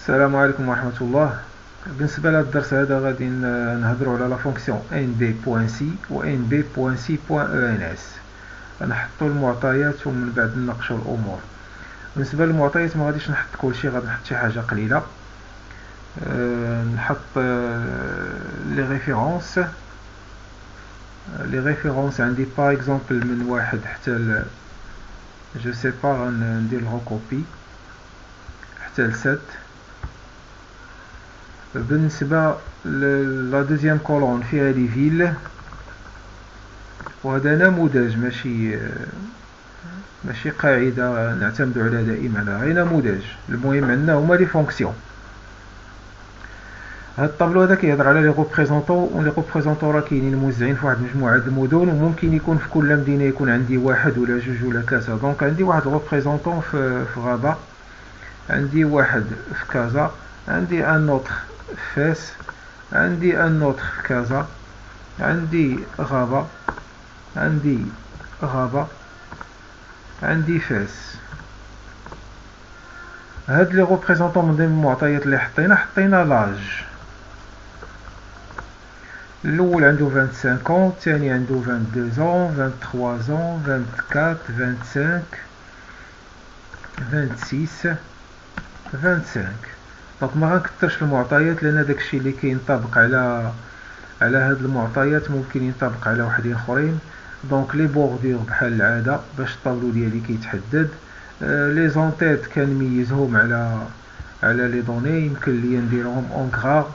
السلام عليكم ورحمة الله. بالنسبة لهذا الدرس هذا غادي نهضروا على لا فونكسيون nb.c و nb.c.ens. نحطوا المعطيات ومن بعد نناقشوا الامور. بالنسبة للمعطيات ما غاديش نحط كلشي، غادي نحط شي حاجة قليلة. نحط لي ريفيرونس عندي باغ اكزومبل من واحد حتى جو سي با، غندير الغوكوبي حتى ل7. بالنسبة لا دوزيام كولون فيها لي فيل، وهذا نموذج ماشي قاعدة نعتمد عليها دائما، غير نموذج. المهم عندنا هما لي فونكسيون. هاد الطابلو هذا كيهضر على لي ريبريزونطون، ولي ريبريزونطون راه كاينين موزعين في واحد مجموعة المدن، وممكن يكون في كل مدينة يكون عندي واحد ولا جوج ولا ثلاثة. دونك عندي واحد ريبريزونطون في غابة، عندي واحد في كازا، عندي ان اوتر فاس، عندي ان اوتر في كازا، عندي غابة، عندي فاس. هاد لي ريبريزونطون من ضمن المعطيات اللي حطينا لاج. الاول عنده 25 ans، الثاني عنده 22 ans، 23 ans، 24، 25، 26، 25. دونك ما غنكثرش المعطيات لان داكشي اللي كينطبق على هاد المعطيات ممكن ينطبق على وحدين اخرين. دونك لي بوردور بحال العاده باش الطابلو ديالي كيتحدد. لي زونتيت كنميزهم على لي دوني، يمكن ليا نديرهم اون غرا،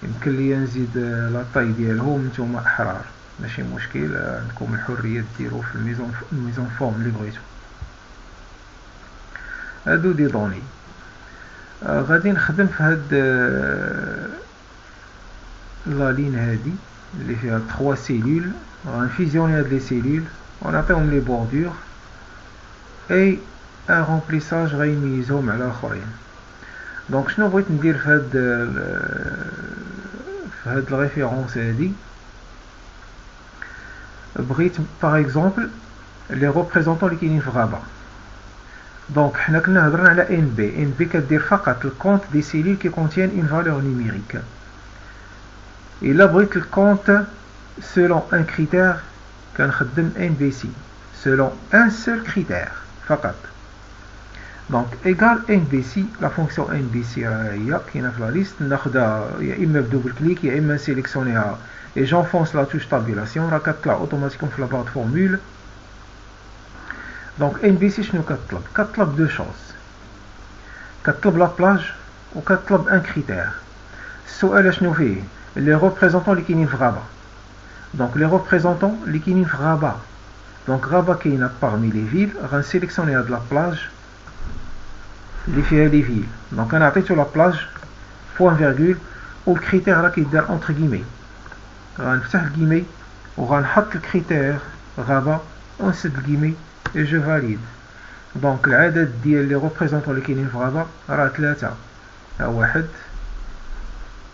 يمكن ليا نزيد لا طاي ديالهم، نتوما احرار ماشي مشكل، عندكم الحريه ديروا في الميزون فورم اللي بغيتو. هادو دي دوني. غادي نخدم في هاد لا لين هادي اللي فيها 3 سيلول. غنفيزيوني هاد لي سيلول ونعطيهم لي بوردور اي ان رومبليساج غيميزهم على الاخرين. دونك شنو بغيت ندير في هاد الريفيرونس هادي؟ بغيت باغ اكزومبل لي ريبريزونطون اللي كاينين في غابه. دونك حنا كنا هضرنا على ان بي كدير فقط الكونت دي سيلول كي كونتين اون فالور نيميريك. الا بغيت الكونت selon un critère كنخدم NBC selon un seul critère فقط. دونك ايغال NBC. لا فونكسيون NBC راه هي كاينه في لا ليست، ناخذها يا اما بدوبل كليك يا اما نسيليكسيونيها اي جونفونس لا توش تابيلاسيون، راه كتطلع اوتوماتيكون في لا بارت فورمول. دونك NBC شنو كتطلب دو شوز، كتطلب لا بلاج وكتطلب ان كريتير. السؤال شنو فيه؟ لي ريبريزونطون اللي كاينين في غابه. دونك لي ريبريزونطون اللي كاينين في غابه، دونك غابه كاينه باغمي لي فيل، غنسيليكسيوني هاد لا بلاج اللي فيها لي فيل. دونك انا عطيتو لا بلاج بوان فيرغول والكريتير راه كيدار اونتر كيمي، غنفتح الكيمي وغنحط الكريتير غابه ونسد الكيمي اي جو فاليد. دونك العدد ديال لي ريبريزونطون اللي كاينين في غابه راه 3. ها واحد،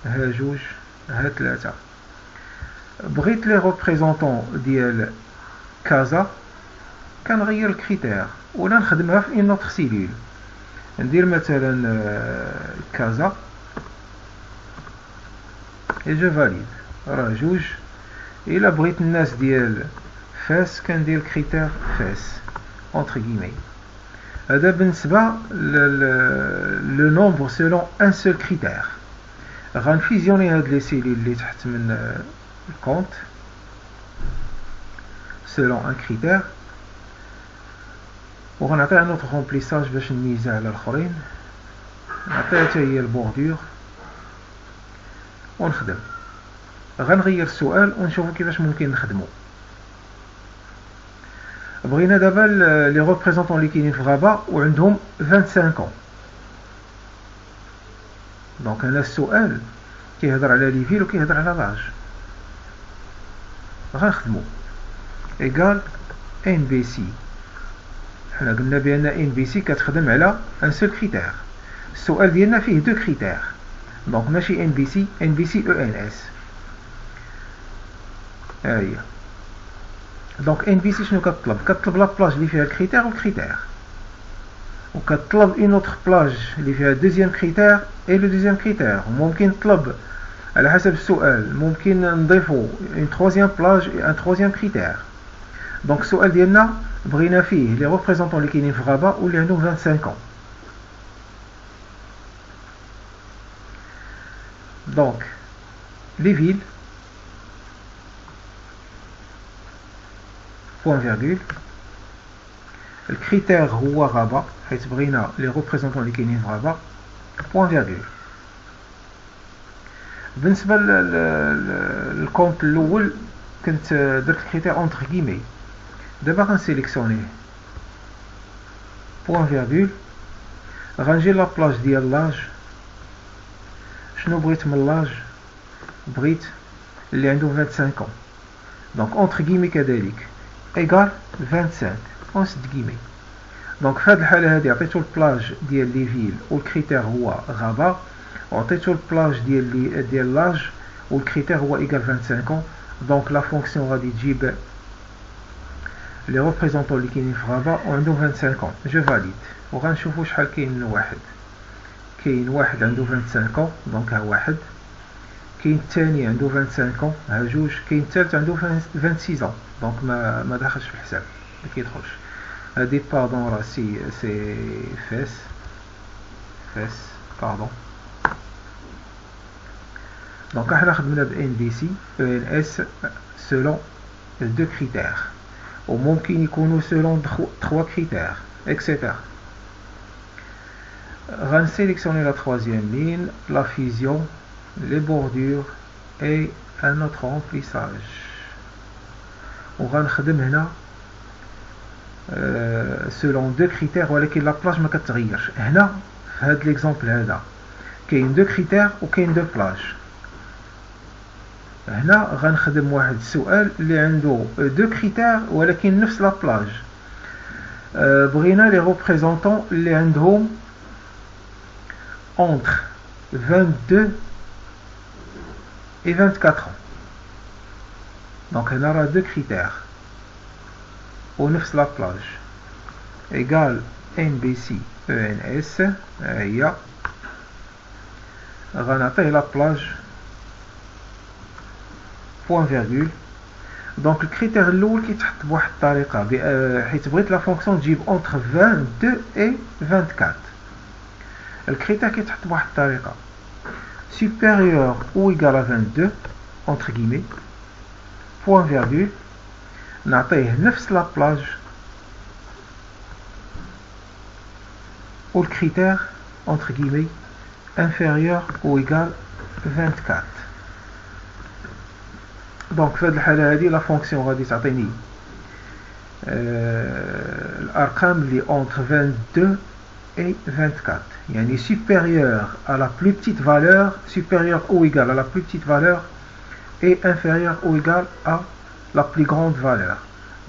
ها جوج، ها 3. بغيت لي ريبريزونطون ديال كازا كنغير الكريتير ولا نخدمها في اون اوتر سيلول. ندير مثلا كازا اي جو فاليد راه جوج. الا بغيت الناس ديال فاس كندير كريتير فاس اونتر كيمي. هذا بالنسبه لو نومبر سيلون ان سول كريتير. غنفيزيوني هاد لي سيلول اللي تحت من الكونت selon un critère وغنعطيها ان اوتر رومبليساج باش نميزها على الاخرين. نعطيها حتى هي البوردور ونخدم. غنغير السؤال ونشوفو كيفاش ممكن نخدمو. بغينا دابا لي ريبريزونطون اللي كاينين في غابه وعندهم 25 ans. دونك هنا السؤال كيهضر على لي فيل وكيهضر على لاج. غنخدمو ايغال NBC. حنا قلنا بان NBC كتخدم على ان سول كريتير. السؤال ديالنا فيه دو كريتير، دونك ماشي NBC ENS. ها هي. دونك NBC شنو كتطلب؟ كتطلب لا بلاج اللي فيها الكريتير والكريتير. وكتطلب une autre plage اللي فيها deuxième critère et le deuxième critère. ممكن تطلب على حسب السؤال ممكن نضيفو une troisième plage et un troisième critère. Donc السؤال ديالنا بغينا فيه les représentants اللي كاينين في غابة واللي عندهم 25 ans. Donc les villes point virgule الكريتير هو غابة حيت بغينا لي ريبريزونطون اللي كاينين في غابة بوان فيرغول. بالنسبة للكونت الأول كنت درت الكريتير اونتر كيمي. دابا غنسيليكسيونيه بوان فيرغول. غنجي لابلاج ديال لاج. شنو بغيت من لاج؟ بغيت اللي عنده 25 ans. دونك اونتر كيمي كذلك ايكال 25 اونس كيمي. دونك في هذه الحاله هذه عطيتو البلاج ديال لي فيل والكريتير هو غابه وعطيتو البلاج ديال لاج والكريتير هو ايكال 25 ans. دونك لا فونكسيون غادي تجيب لي ريبريزونطون اللي كاينين في غابه وعندهم 25 ans. جو فاليد وغنشوفوا شحال كاين من واحد. كاين واحد عنده 25 ans دونك ها واحد. كاين الثاني عنده 25 ans ها جوج. كاين الثالث عنده 26 ans دونك ما دخلش في الحساب ما كيدخلش. هادي باردون راه سي فاس باردون. دونك احنا خدمنا ب ان بي سي او ان اس سولون دو كريتير وممكن يكونوا سولون 3 كريتير اكسيتيرا. غنسيليكسيوني لا troisième ligne, la fusion, les bordures et un autre remplissage. وغنخدم هنا selon deux critères ولكن لا بلاج ما كتغيرش. هنا في هذا ليكزامبل هذا كاين دو كريتير وكاين دو بلاج. هنا غنخدم واحد السؤال اللي عنده دو كريتير ولكن نفس لا بلاج. بغينا لي ريبريزونطون اللي عندهم entre 22 et 24 ans. Donc on aura deux critères ونفس la plage égale NBC ENS هي غنعطيه la plage point virgule. Donc الكريتير الاول كيتحط بواحد الطريقه حيت بغيت لا فونكسيون تجيب entre 22 et 24. الكريتير كيتحط بواحد الطريقه supérieur ou égal à 22 entre guillemets point virgule. نعطيه نفس لا بلاج والكريتير entre guillemets inférieur ou égal 24. دونك في هذه الحاله هذه لا فونكسيون غادي تعطيني الارقام اللي entre 22 et 24 يعني supérieur à la plus petite valeur, supérieur ou égal à la plus petite valeur et inférieur ou égal à la plus grande valeur.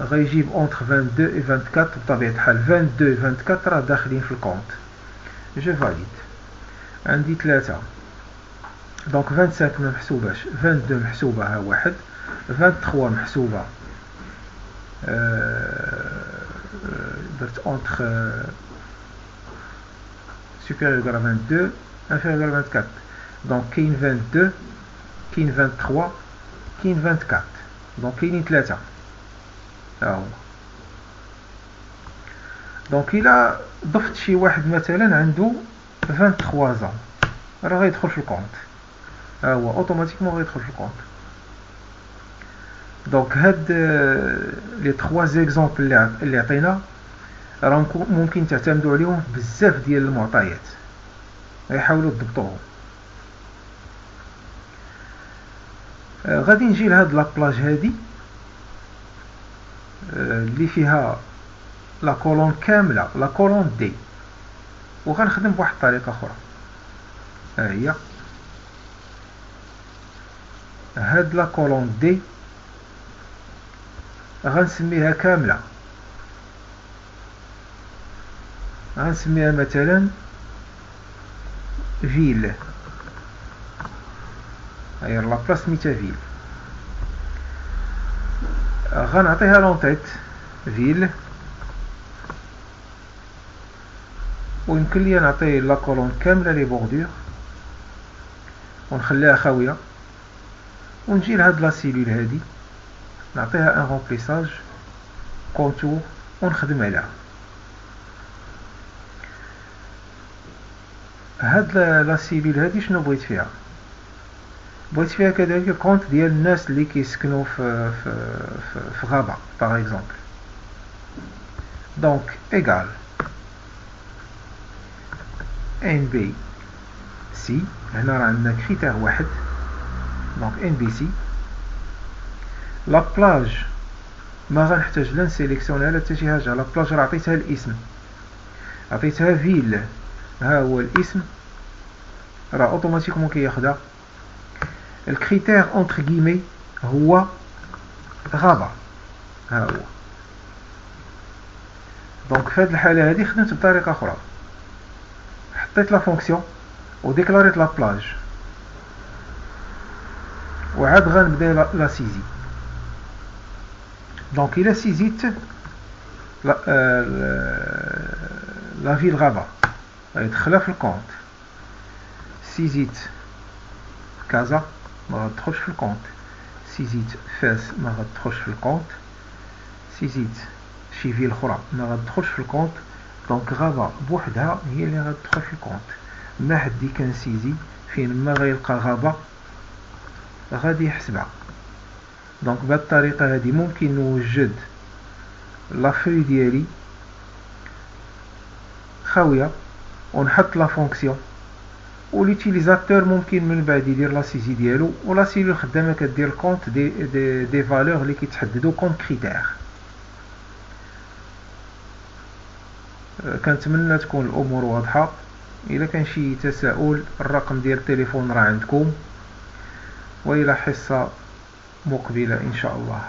غيجيب entre 22 et 24 بطبيعة الحال 22 et 24 راه داخلين في الكونت. جو فاليد. عندي 3 دونك 25 ما محسوباش 22 محسوبة ها واحد 23 محسوبة درت entre supérieur égal à 22 inférieur égal à 24 donc كاين 22 كاين 23 كاين 24 دونك كاينين 3 ها هو. دونك الا ضفت شي واحد مثلا عنده 23 ans راه غيدخل في الكونت ها هو اوتوماتيكمون غيدخل في الكونت. دونك هاد لي 3 زيكزامبل اللي عطينا راه ممكن تعتمدوا عليهم بزاف ديال المعطيات غيحاولوا تضبطوهم. غادي نجي لهاد لابلاج هادي اللي فيها لا كولون كامله لا كولون دي وغنخدم بواحد الطريقه اخرى. ها هي هاد لا كولون دي غنسميها كامله غنسميها مثلا فيل. هاي لا بلاص سميتها فيل. غنعطيها لونطيت فيل ويمكن لي نعطي لا كولون كامله لي بوردور ونخليها خاويه، ونجي لهاد لا سيلول هادي نعطيها ان رومبليساج كونتور ونخدم عليها. هاد لا سيلول هادي شنو بغيت فيها؟ بغيت فيها كذلك كونت ديال الناس اللي كيسكنوا في غابه باغ اكزومبل. دونك ايغال ان بي سي، هنا راه عندنا كريتير واحد، دونك ان بي سي. لا بلاج ما غنحتاج لا نسيليكسيونيها لا حتى شي حاجه، لا بلاج راه عطيتها الاسم، عطيتها فيل، ها هو الاسم راه اوتوماتيكمون كياخدها. الكريتير اونتر غيمي هو غابه، ها هو. دونك في هذه الحاله هذه خدمت بطريقه اخرى، حطيت لا فونكسيون وديكلاريت لا بلاج، وعاد غنبدا لا سيزي. دونك الى سيزيت لا فيل غابه غيدخلها في الكونت، سيزيت كازا ما غتدخلش في الكونت، سيزيت فاس ما غتدخلش في الكونت، سيزيت شي فيل اخرى ما غتدخلش في الكونت. دونك غابه بوحدها هي اللي غتدخل في الكونت. ما حدي كان سيزي فين ما غيلقى غابه غادي يحسبها. دونك بهذه الطريقه هذه ممكن نوجد لافري ديالي خاويه ونحط لا فونكسيون، وليتيليزاتور ممكن من بعد يدير لا سيزي ديالو، ولا سيلول خدامه كدير كونت دي فالور اللي كيتحددوا كوم كريتير. كنتمنى تكون الامور واضحه. الا كان شي تساؤل الرقم ديال التليفون راه عندكم، والى حصه مقبله ان شاء الله.